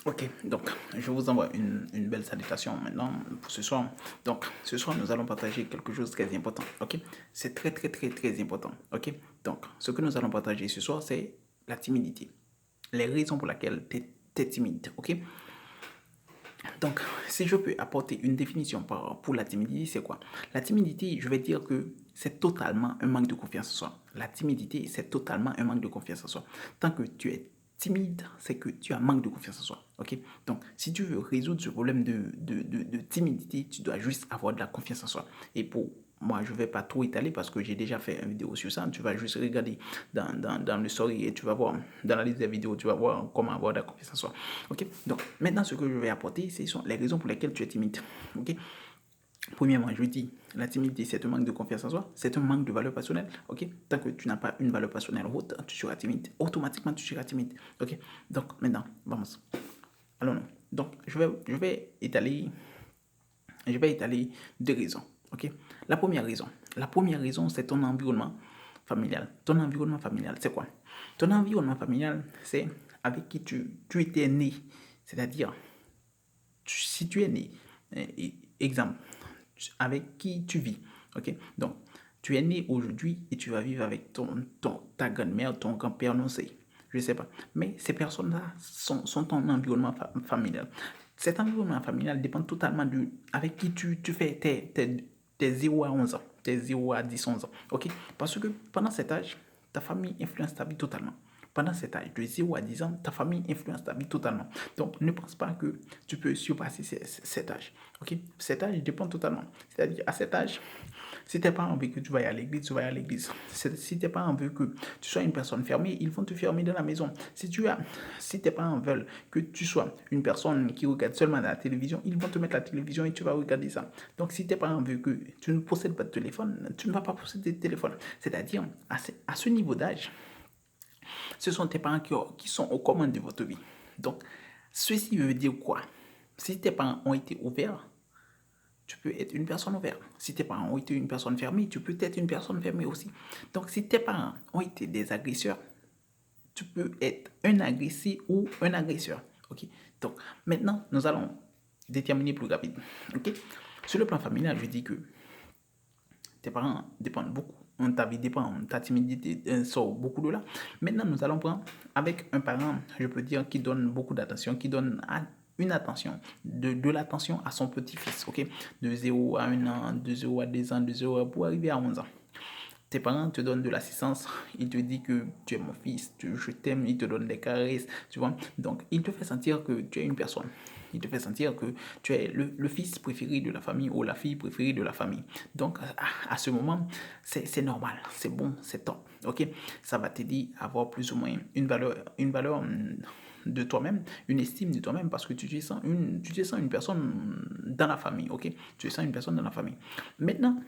Ok, donc je vous envoie une belle salutation maintenant pour ce soir. Donc ce soir, nous allons partager quelque chose de très important. Ok, c'est très très très très important. Ok, donc ce que nous allons partager ce soir, c'est la timidité. Les raisons pour lesquelles tu es timide. Ok, donc si je peux apporter une définition pour la timidité, c'est quoi? La timidité, je vais dire que c'est totalement un manque de confiance en soi. La timidité, c'est totalement un manque de confiance en soi. Tant que tu es timide, c'est que tu as manque de confiance en soi. Ok, donc, si tu veux résoudre ce problème de timidité, tu dois juste avoir de la confiance en soi. Et pour moi, je ne vais pas trop étaler parce que j'ai déjà fait une vidéo sur ça. Tu vas juste regarder dans le story et tu vas voir, dans la liste des vidéos, tu vas voir comment avoir de la confiance en soi. Ok, donc maintenant, ce que je vais apporter, ce sont les raisons pour lesquelles tu es timide. Ok, premièrement, je dis, la timidité, c'est un manque de confiance en soi, c'est un manque de valeur personnelle. Ok, tant que tu n'as pas une valeur personnelle haute, tu seras timide. Automatiquement, tu seras timide. Ok, donc maintenant, vamos. Allons-nous. Donc, je vais étaler deux raisons. Ok? La première raison, c'est ton environnement familial. Ton environnement familial, c'est quoi? Ton environnement familial, c'est avec qui tu étais né. C'est-à-dire, si tu es né, exemple, avec qui tu vis. Ok? Donc, tu es né aujourd'hui et tu vas vivre avec ta grand-mère, ton grand-père, non c'est. Je ne sais pas. Mais ces personnes-là sont ton environnement familial. Cet environnement familial dépend totalement de avec qui tu fais tes 0 à 11 ans, tes 0 à 10, 11 ans. Ok? Parce que pendant cet âge, ta famille influence ta vie totalement. Pendant cet âge, de 0 à 10 ans, ta famille influence ta vie totalement. Donc, ne pense pas que tu peux surpasser cet âge. Ok? Cet âge dépend totalement. C'est-à-dire, à cet âge, si tes parents veulent que tu vayas à l'église, tu vas à l'église. Si tes parents veulent que tu sois une personne fermée, ils vont te fermer dans la maison. Si tes parents veulent que tu sois une personne qui regarde seulement la télévision, ils vont te mettre la télévision et tu vas regarder ça. Donc, si tes parents veulent que tu ne possèdes pas de téléphone, tu ne vas pas posséder de téléphone. C'est-à-dire, à ce niveau d'âge, ce sont tes parents qui sont aux commandes de votre vie. Donc, ceci veut dire quoi? Si tes parents ont été ouverts, tu peux être une personne ouverte. Si tes parents ont été une personne fermée, tu peux être une personne fermée aussi. Donc, si tes parents ont été des agresseurs, tu peux être un agressé ou un agresseur. Ok. Donc, maintenant, nous allons déterminer plus rapide. Ok. Sur le plan familial, je dis que tes parents dépendent beaucoup. Ta vie dépend, ta timidité sort beaucoup de là. Maintenant, nous allons prendre avec un parent, je peux dire, qui donne beaucoup d'attention, qui donne une attention, de l'attention à son petit-fils, ok? De 0 à 1 an, de 0 à 2 ans, de 0 pour arriver à 11 ans. Tes parents te donnent de l'assistance, ils te disent que tu es mon fils, je t'aime, ils te donnent des caresses, tu vois. Donc, il te fait sentir que tu es une personne. Il te fait sentir que tu es le fils préféré de la famille ou la fille préférée de la famille. Donc, à ce moment, c'est normal, c'est bon, c'est top. Ok? Ça va t'aider à avoir plus ou moins une valeur de toi-même, une estime de toi-même parce que tu te sens une personne dans la famille. Ok? Tu te sens une personne dans la famille. Maintenant,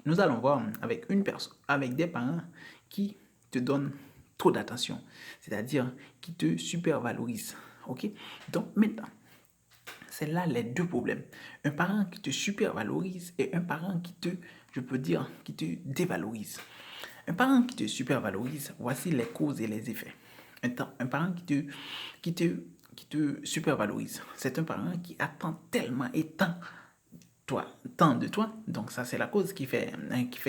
nous allons voir avec une personne, avec des parents qui te donnent trop d'attention, c'est-à-dire qui te supervalorisent. Ok? Donc maintenant, c'est là les deux problèmes. Un parent qui te supervalorise et un parent je peux dire, qui te dévalorise. Un parent qui te supervalorise, voici les causes et les effets. Un parent qui te, qui te supervalorise, c'est un parent qui attend tellement et tant de toi. Donc ça, c'est la cause qui fait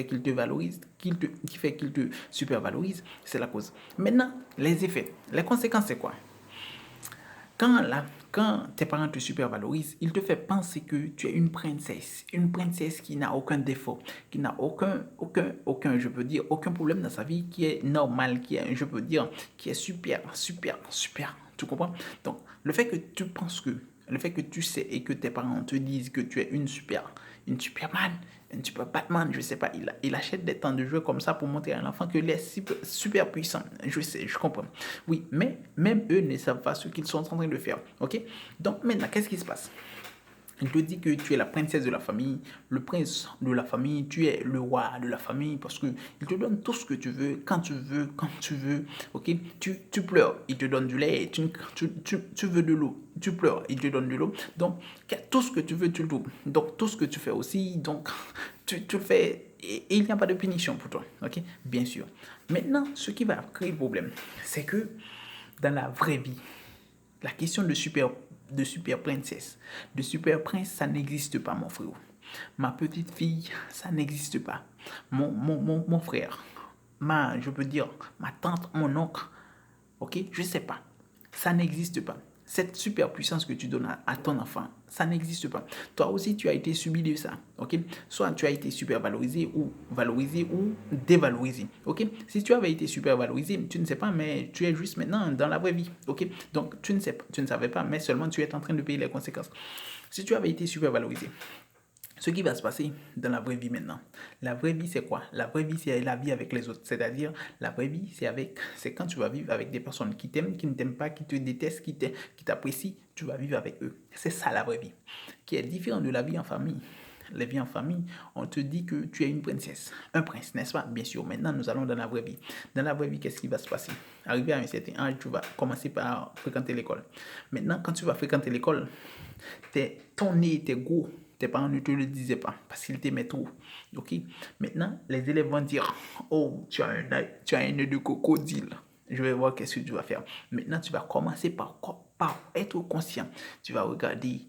qu'il te valorise, qui fait qu'il te supervalorise. C'est la cause. Maintenant, les effets. Les conséquences, c'est quoi? Quand tes parents te supervalorisent, ils te font penser que tu es une princesse qui n'a aucun défaut, qui n'a je peux dire, aucun problème dans sa vie, qui est normal, je peux dire, qui est super, super, super. Tu comprends? Donc, le fait que tu sais et que tes parents te disent que tu es une Superman, un super Batman, je sais pas, il achète des temps de jeu comme ça pour montrer à l'enfant qu'il est super, super puissant. Je sais, je comprends. Oui, mais même eux ne savent pas ce qu'ils sont en train de faire. Ok? Donc maintenant, qu'est-ce qui se passe? Il te dit que tu es la princesse de la famille, le prince de la famille, tu es le roi de la famille parce qu'il te donne tout ce que tu veux, quand tu veux, quand tu veux. Ok? Tu pleures, il te donne du lait, tu veux de l'eau, tu pleures, il te donne de l'eau. Donc, tout ce que tu veux, tu le trouves. Donc, tout ce que tu fais aussi, donc, tu le fais et il n'y a pas de punition pour toi. Ok? Bien sûr. Maintenant, ce qui va créer le problème, c'est que dans la vraie vie, la question de de super princesse, de super prince, ça n'existe pas, mon frère. Ma petite fille, ça n'existe pas. Mon frère, je peux dire, ma tante, mon oncle, ok, je sais pas. Ça n'existe pas. Cette super puissance que tu donnes à ton enfant, ça n'existe pas. Toi aussi, tu as été subi de ça, ok? Soit tu as été super valorisé ou dévalorisé, ok? Si tu avais été super valorisé, tu ne sais pas, mais tu es juste maintenant dans la vraie vie, ok? Donc, tu ne savais pas, mais seulement tu es en train de payer les conséquences. Si tu avais été super valorisé, ce qui va se passer dans la vraie vie maintenant. La vraie vie, c'est quoi? La vraie vie, c'est la vie avec les autres. C'est-à-dire, la vraie vie, c'est quand tu vas vivre avec des personnes qui t'aiment, qui ne t'aiment pas, qui te détestent, qui t'apprécient. Tu vas vivre avec eux. C'est ça la vraie vie. Qui est différent de la vie en famille. La vie en famille, on te dit que tu es une princesse, un prince, n'est-ce pas? Bien sûr, maintenant nous allons dans la vraie vie. Dans la vraie vie, qu'est-ce qui va se passer? Arrivé à un certain âge, tu vas commencer par fréquenter l'école. Maintenant, quand tu vas fréquenter l'école, ton nez était gros. Tes parents ne te le disaient pas parce qu'ils t'aimaient trop. Ok? Maintenant, les élèves vont dire, oh, tu as un nez de crocodile. Je vais voir qu'est-ce que tu vas faire. Maintenant, tu vas commencer par être conscient. Tu vas regarder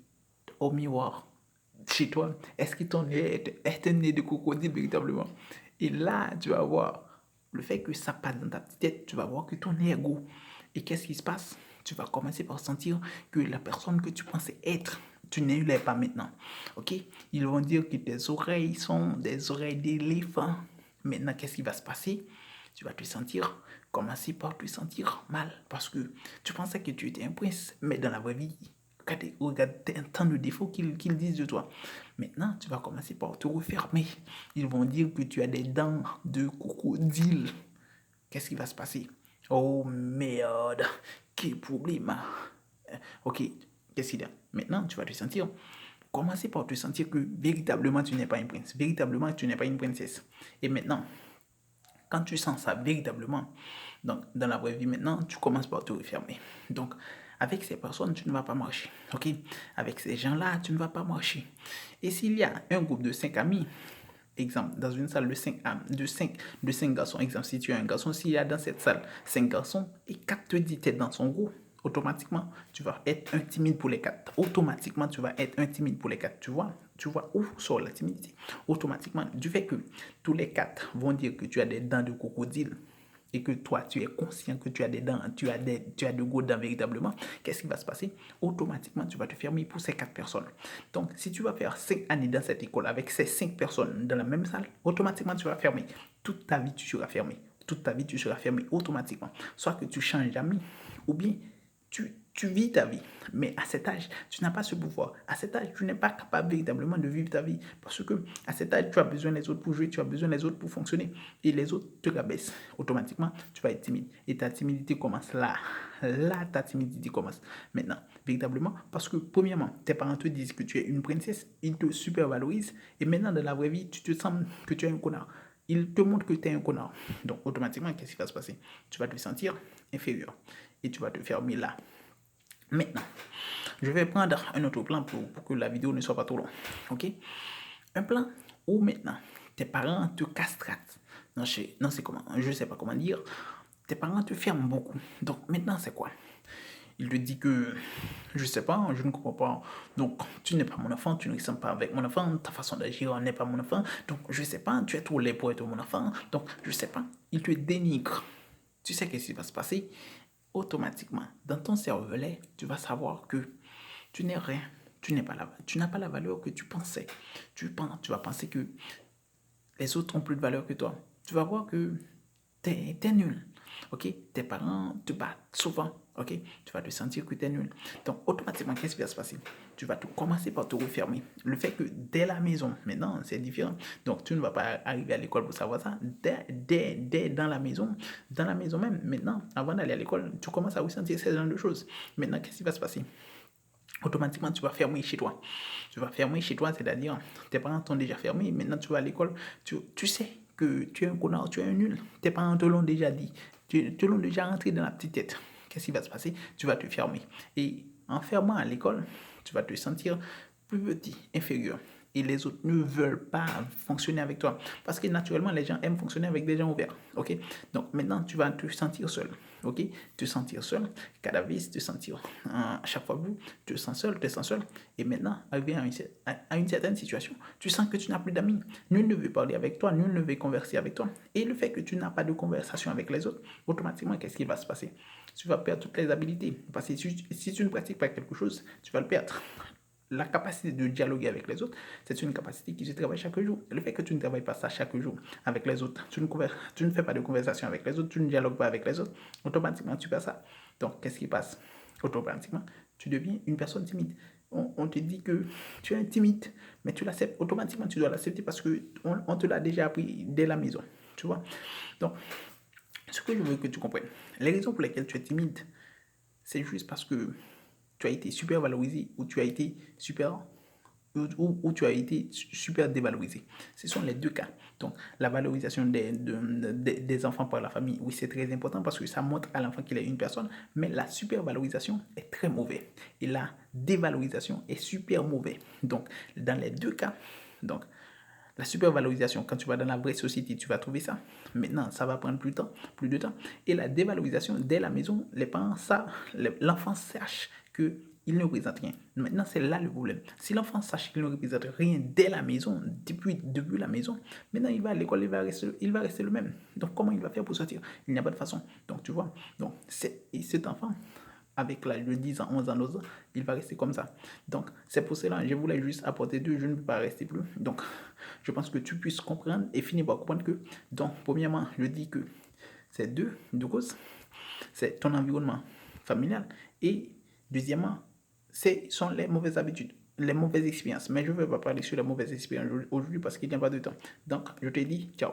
au miroir chez toi. Est-ce que ton nez est un nez de crocodile véritablement? Et là, tu vas voir le fait que ça passe dans ta petite tête. Tu vas voir que ton nez est gros. Et qu'est-ce qui se passe? Tu vas commencer par sentir que la personne que tu pensais être, tu ne l'es pas maintenant. Ok? Ils vont dire que tes oreilles sont des oreilles d'éléphant. Maintenant, qu'est-ce qui va se passer? Tu vas commencer par te sentir mal. Parce que tu pensais que tu étais un prince. Mais dans la vraie vie, regarde tant de défauts qu'ils disent de toi. Maintenant, tu vas commencer par te refermer. Ils vont dire que tu as des dents de crocodile. Qu'est-ce qui va se passer? Oh merde, quel problème. Ok, qu'est-ce qu'il y a? Maintenant, tu vas te sentir. Commencer par te sentir que véritablement tu n'es pas un prince. Véritablement tu n'es pas une princesse. Et maintenant, quand tu sens ça véritablement, donc dans la vraie vie maintenant, tu commences par te refermer. Donc, avec ces personnes, tu ne vas pas marcher. Ok? Avec ces gens-là, tu ne vas pas marcher. Et s'il y a un groupe de 5 amis, exemple, dans une salle de 5 garçons, exemple, si tu es un garçon, s'il y a dans cette salle 5 garçons et 4 te disent dans son groupe, automatiquement, tu vas être un timide pour les 4. Automatiquement, tu vas être un timide pour les 4. Tu vois où sort la timidité? Automatiquement, du fait que tous les 4 vont dire que tu as des dents de crocodile et que toi, tu es conscient que tu as des dents, tu as de gros dents véritablement, qu'est-ce qui va se passer? Automatiquement, tu vas te fermer pour ces 4 personnes. Donc, si tu vas faire 5 années dans cette école avec ces 5 personnes dans la même salle, automatiquement, tu vas fermer. Toute ta vie, tu seras fermé. Toute ta vie, tu seras fermé automatiquement. Soit que tu changes d'amis, ou bien tu vis ta vie. Mais à cet âge, tu n'as pas ce pouvoir. À cet âge, tu n'es pas capable véritablement de vivre ta vie. Parce que à cet âge, tu as besoin des autres pour jouer, tu as besoin des autres pour fonctionner. Et les autres te rabaissent. Automatiquement, tu vas être timide. Et ta timidité commence là. Là, ta timidité commence. Maintenant, véritablement, parce que premièrement, tes parents te disent que tu es une princesse, ils te super valorisent. Et maintenant, dans la vraie vie, tu te sens que tu es un connard. Ils te montrent que tu es un connard. Donc, automatiquement, qu'est-ce qui va se passer? Tu vas te sentir inférieur. Et tu vas te fermer là. Maintenant, je vais prendre un autre plan pour que la vidéo ne soit pas trop longue. Ok? Un plan où maintenant, tes parents te castratent. Non, c'est comment? Je ne sais pas comment dire. Tes parents te ferment beaucoup. Donc, maintenant, c'est quoi? Il te dit que, je ne sais pas, je ne comprends pas. Donc, tu n'es pas mon enfant, tu ne ressembles pas avec mon enfant, ta façon d'agir n'est pas mon enfant. Donc, je ne sais pas, tu es trop laid pour être mon enfant. Donc, je ne sais pas. Il te dénigre. Tu sais qu'est-ce qui va se passer? Automatiquement, dans ton cervelet, tu vas savoir que tu n'es rien, tu n'as pas la valeur que tu pensais. Tu vas penser que les autres ont plus de valeur que toi. Tu vas voir que t'es nul. Ok? Tes parents te battent souvent. Ok? Tu vas te sentir que tu es nul. Donc, automatiquement, qu'est-ce qui va se passer? Tu vas commencer par te refermer. Le fait que dès la maison, maintenant, c'est différent. Donc, tu ne vas pas arriver à l'école pour savoir ça. Dès dans la maison même, maintenant, avant d'aller à l'école, tu commences à ressentir ce genre de choses. Maintenant, qu'est-ce qui va se passer? Automatiquement, tu vas fermer chez toi. Tu vas fermer chez toi, c'est-à-dire, tes parents t'ont déjà fermé. Maintenant, tu vas à l'école. Tu sais que tu es un connard, tu es un nul. Tes parents te l'ont déjà dit. Te l'ont déjà rentré dans la petite tête. Qu'est-ce qui va se passer? Tu vas te fermer. Et en fermant à l'école, tu vas te sentir plus petit, inférieur. et les autres ne veulent pas fonctionner avec toi. Parce que naturellement, les gens aiment fonctionner avec des gens ouverts. Ok? Donc maintenant, tu vas te sentir seul. Ok? Te sentir seul, cadavis, te sentir à chaque fois vous, te sens seul, te sens seul. Et maintenant, arrivé à une certaine situation, tu sens que tu n'as plus d'amis. Nul ne veut parler avec toi, nul ne veut converser avec toi. Et le fait que tu n'as pas de conversation avec les autres, automatiquement, qu'est-ce qui va se passer? Tu vas perdre toutes les habilités. Parce que si tu ne pratiques pas quelque chose, tu vas le perdre. La capacité de dialoguer avec les autres, c'est une capacité qui se travaille chaque jour. Le fait que tu ne travailles pas ça chaque jour avec les autres, tu ne fais pas de conversation avec les autres, tu ne dialogues pas avec les autres, automatiquement tu perds ça. Donc, qu'est-ce qui passe? Automatiquement, tu deviens une personne timide. On te dit que tu es timide, mais tu l'acceptes. Automatiquement, tu dois l'accepter parce qu'on te l'a déjà appris dès la maison. Tu vois? Donc, ce que je veux que tu comprennes, les raisons pour lesquelles tu es timide, c'est juste parce que tu as été super valorisé ou tu as été super ou tu as été super dévalorisé. Ce sont les deux cas. Donc, la valorisation des enfants par la famille, oui, c'est très important parce que ça montre à l'enfant qu'il est une personne, mais la supervalorisation est très mauvaise. Et la dévalorisation est super mauvaise. Donc, dans les deux cas, donc, la supervalorisation, quand tu vas dans la vraie société, tu vas trouver ça. Maintenant, ça va prendre plus de temps. Et la dévalorisation, dès la maison, les parents, l'enfant sache qu'il ne représente rien. Maintenant, c'est là le problème. Si l'enfant sache qu'il ne représente rien dès la maison, depuis la maison, maintenant il va à l'école, il va rester le même. Donc, comment il va faire pour sortir? Il n'y a pas de façon. Donc, tu vois, donc, cet enfant, avec l'âge de 10 ans, 11 ans, 12 ans, il va rester comme ça. Donc, c'est pour cela, je voulais juste apporter deux, je ne peux pas rester plus. Donc, je pense que tu puisses comprendre et finir par comprendre que, donc, premièrement, je dis que c'est deux causes. C'est ton environnement familial et, deuxièmement, ce sont les mauvaises habitudes, les mauvaises expériences. Mais je ne vais pas parler sur les mauvaises expériences aujourd'hui parce qu'il n'y a pas de temps. Donc, je te dis ciao.